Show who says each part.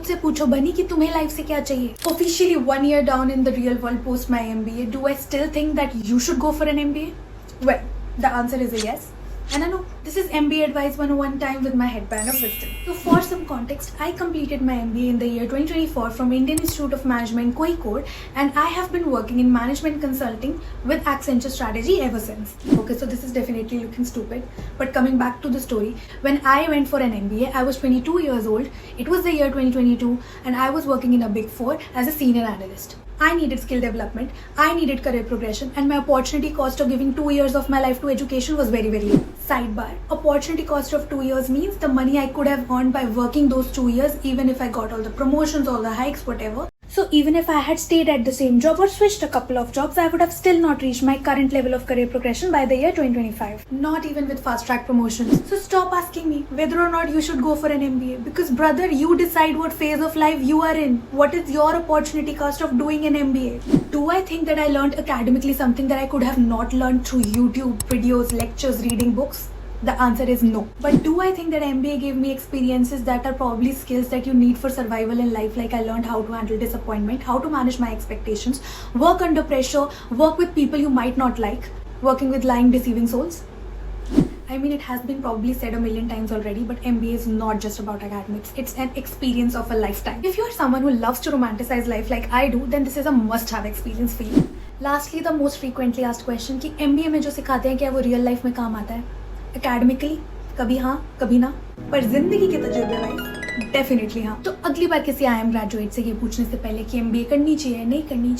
Speaker 1: मुझसे पूछो बनी कि तुम्हें लाइफ से क्या चाहिए. Officially 1 year down in the real world post my MBA, do I still think that you should go for an MBA? Well, the answer is a yes. And I know this is MBA Advice 101 time with my headband of wisdom. So for some context, I completed my MBA in the year 2024 from Indian Institute of Management, Kozhikode, and I have been working in management consulting with Accenture Strategy ever since. Okay, so this is definitely looking stupid, but coming back to the story, when I went for an MBA, I was 22 years old. It was the year 2022, and I was working in a Big Four as a senior analyst. I needed skill development, I needed career progression, and my opportunity cost of giving 2 years of my life to education was very, very low. Sidebar, opportunity cost of 2 years means the money I could have earned by working those 2 years, even if I got all the promotions, all the hikes, whatever. So even if I had stayed at the same job or switched a couple of jobs, I would have still not reached my current level of career progression by the year 2025. Not even with fast track promotions. So stop asking me whether or not you should go for an MBA, because brother, you decide what phase of life you are in. What is your opportunity cost of doing an MBA? Do I think that I learned academically something that I could have not learned through YouTube videos, lectures, reading books? The answer is no. But do I think that MBA gave me experiences that are probably skills that you need for survival in life? Like I learned how to handle disappointment, how to manage my expectations, work under pressure, work with people you might not like, working with lying, deceiving souls. I mean, it has been probably said a million times already, but MBA is not just about academics. It's an experience of a lifetime. If you are someone who loves to romanticize life like I do, then this is a must-have experience for you. Lastly, the most frequently asked question कि MBA में जो सिखाते हैं क्या वो real life में काम आता है? Academically, कभी हाँ कभी ना, पर जिंदगी के तजुर्बे वाइज डेफिनेटली हाँ. तो अगली बार किसी IIM ग्रेजुएट से ये पूछने से पहले कि MBA करनी चाहिए नहीं करनी चाहिए,